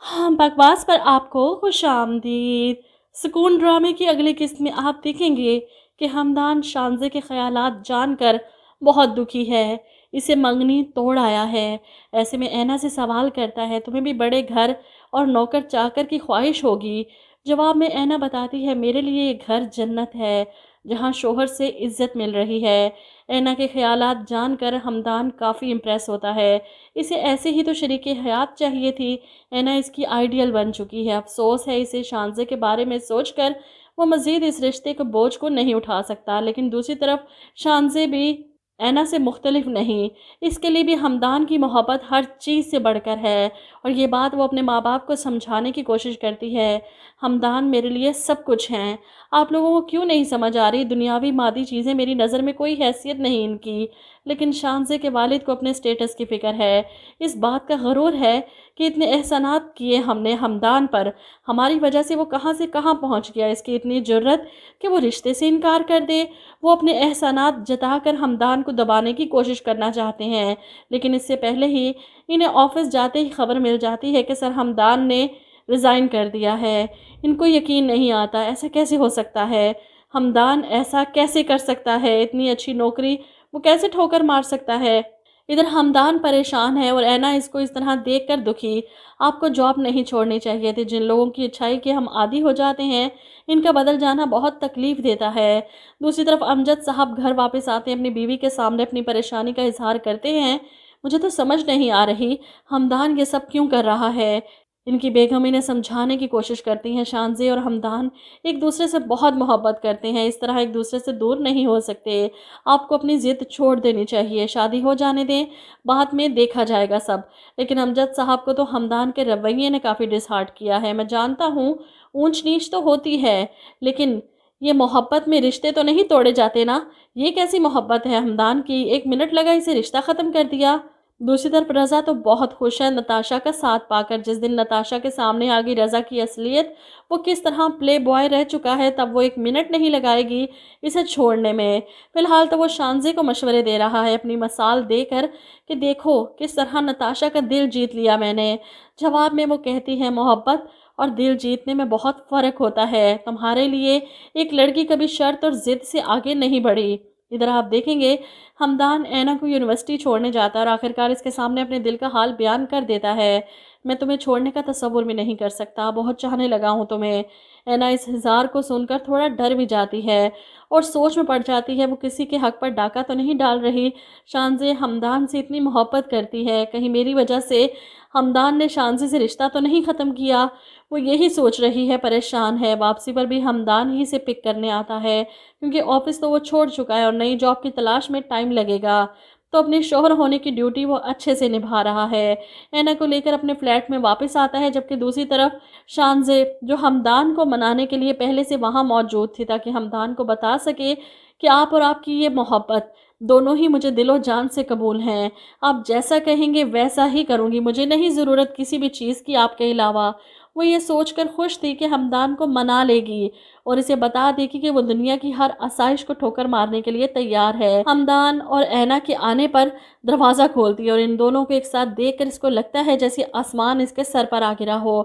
हाँ, बकवास पर आपको खुशामदीद। सुकून ड्रामे की अगली किस्त में आप देखेंगे कि हमदान शानज़े के ख़यालात जानकर बहुत दुखी है। इसे मंगनी तोड़ आया है। ऐसे में ऐना से सवाल करता है, तुम्हें भी बड़े घर और नौकर चाकर की ख्वाहिश होगी। जवाब में ऐना बताती है, मेरे लिए ये घर जन्नत है जहाँ शोहर से इज़्ज़त मिल रही है। ऐना के ख़यालात जानकर हमदान काफ़ी इम्प्रेस होता है। इसे ऐसे ही तो शरीके हयात चाहिए थी। ऐना इसकी आइडियल बन चुकी है। अफ़सोस है इसे शानज़े के बारे में सोचकर वो मज़ीद इस रिश्ते के बोझ को नहीं उठा सकता। लेकिन दूसरी तरफ शानज़े भी ऐना से मुख्तलिफ नहीं। इसके लिए भी हमदान की मोहब्बत हर चीज़ से बढ़कर है और ये बात वो अपने माँ बाप को समझाने की कोशिश करती है। हमदान मेरे लिए सब कुछ हैं। आप लोगों को क्यों नहीं समझ आ रही? दुनियावी मादी चीज़ें मेरी नज़र में कोई हैसियत नहीं इनकी। लेकिन शानज़े के वालिद को अपने स्टेटस की फ़िक्र है। इस बात का गरूर है कि इतने एहसानात किए हमने हमदान पर, हमारी वजह से वो कहाँ से कहाँ पहुँच गया। इसकी इतनी जुर्रत कि वो रिश्ते से इनकार कर दे। वो अपने एहसानात जताकर हमदान को दबाने की कोशिश करना चाहते हैं। लेकिन इससे पहले ही इन्हें ऑफिस जाते ही खबर मिल जाती है कि सर हमदान ने रिज़ाइन कर दिया है। इनको यकीन नहीं आता, ऐसा कैसे हो सकता है? हमदान ऐसा कैसे कर सकता है? इतनी अच्छी नौकरी वो कैसे ठोकर मार सकता है? इधर हमदान परेशान है और ऐना इसको इस तरह देखकर दुखी। आपको जॉब नहीं छोड़नी चाहिए थी। जिन लोगों की अच्छाई के हम आदी हो जाते हैं, इनका बदल जाना बहुत तकलीफ़ देता है। दूसरी तरफ अमजद साहब घर वापस आते हैं, अपनी बीवी के सामने अपनी परेशानी का इज़हार करते हैं। मुझे तो समझ नहीं आ रही हमदान ये सब क्यों कर रहा है। इनकी बेगम इन्हें समझाने की कोशिश करती हैं। शानज़े और हमदान एक दूसरे से बहुत मोहब्बत करते हैं, इस तरह एक दूसरे से दूर नहीं हो सकते। आपको अपनी ज़िद छोड़ देनी चाहिए, शादी हो जाने दें, बाद में देखा जाएगा सब। लेकिन अमजद साहब को तो हमदान के रवैये ने काफ़ी डिसहार्ट किया है। मैं जानता हूँ ऊंच नीच तो होती है, लेकिन ये मोहब्बत में रिश्ते तो नहीं तोड़े जाते ना। ये कैसी मोहब्बत है हमदान की? 1 मिनट लगा इसे रिश्ता ख़त्म कर दिया। दूसरी तरफ रज़ा तो बहुत खुश है नताशा का साथ पाकर। जिस दिन नताशा के सामने आ गई रज़ा की असलियत, वो किस तरह प्ले बॉय रह चुका है, तब वो 1 मिनट नहीं लगाएगी इसे छोड़ने में। फ़िलहाल तो वो शानज़े को मशवरे दे रहा है अपनी मसाल देकर कि देखो किस तरह नताशा का दिल जीत लिया मैंने। जवाब में वो कहती है, मोहब्बत और दिल जीतने में बहुत फ़र्क होता है। तुम्हारे लिए एक लड़की कभी शर्त और ज़िद से आगे नहीं बढ़ी। इधर आप देखेंगे हमदान ऐना को यूनिवर्सिटी छोड़ने जाता है और आखिरकार इसके सामने अपने दिल का हाल बयान कर देता है। मैं तुम्हें छोड़ने का तसव्वुर भी नहीं कर सकता, बहुत चाहने लगा हूँ तुम्हें। ऐना इस हिज़ार को सुनकर थोड़ा डर भी जाती है और सोच में पड़ जाती है वो किसी के हक़ पर डाका तो नहीं डाल रही। शानज़े हमदान से इतनी मोहब्बत करती है, कहीं मेरी वजह से हमदान ने शानज़े से रिश्ता तो नहीं ख़त्म किया। वो यही सोच रही है, परेशान है। वापसी पर भी हमदान ही से पिक करने आता है क्योंकि ऑफिस तो वो छोड़ चुका है और नई जॉब की तलाश में टाइम लगेगा। तो अपने शौहर होने की ड्यूटी वो अच्छे से निभा रहा है। ऐना को लेकर अपने फ्लैट में वापस आता है, जबकि दूसरी तरफ शानज़े जो हमदान को मनाने के लिए पहले से वहाँ मौजूद थी ताकि हमदान को बता सके कि आप और आपकी ये मोहब्बत दोनों ही मुझे दिलो जान से कबूल हैं। आप जैसा कहेंगे वैसा ही करूँगी, मुझे नहीं ज़रूरत किसी भी चीज़ की आपके अलावा। वो ये सोचकर खुश थी कि हमदान को मना लेगी और इसे बता देगी कि वो दुनिया की हर आसाइश को ठोकर मारने के लिए तैयार है। हमदान और ऐना के आने पर दरवाज़ा खोलती है और इन दोनों को एक साथ देखकर इसको लगता है जैसे आसमान इसके सर पर आ गिरा हो।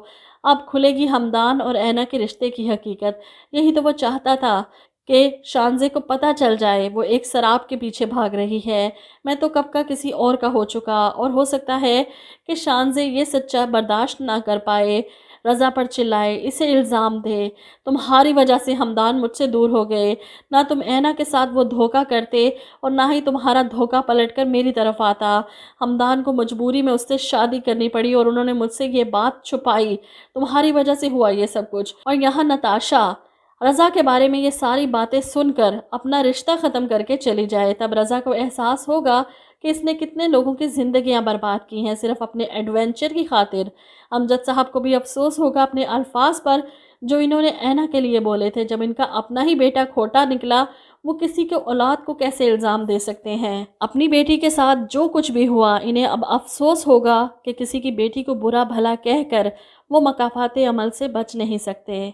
अब खुलेगी हमदान और ऐना के रिश्ते की हकीकत। यही तो वो चाहता था कि शानज़े को पता चल जाए वो एक शराब के पीछे भाग रही है। मैं तो कब का किसी और का हो चुका और हो सकता है कि शानज़े ये सच्चा बर्दाश्त ना कर पाए, रज़ा पर चिल्लाए, इसे इल्ज़ाम दे, तुम्हारी वजह से हमदान मुझसे दूर हो गए। ना तुम ऐना के साथ वो धोखा करते और ना ही तुम्हारा धोखा पलटकर मेरी तरफ आता। हमदान को मजबूरी में उससे शादी करनी पड़ी और उन्होंने मुझसे ये बात छुपाई। तुम्हारी वजह से हुआ ये सब कुछ। और यहाँ नताशा रज़ा के बारे में ये सारी बातें सुनकर अपना रिश्ता ख़त्म करके चली जाए। तब रज़ा को एहसास होगा कि इसने कितने लोगों की ज़िंदगियां बर्बाद की हैं सिर्फ अपने एडवेंचर की खातिर। अमजद साहब को भी अफसोस होगा अपने अल्फाज पर जो इन्होंने ऐना के लिए बोले थे। जब इनका अपना ही बेटा खोटा निकला, वो किसी के औलाद को कैसे इल्ज़ाम दे सकते हैं। अपनी बेटी के साथ जो कुछ भी हुआ, इन्हें अब अफसोस होगा कि किसी की बेटी को बुरा भला कहकर वो मकाफाते अमल से बच नहीं सकते।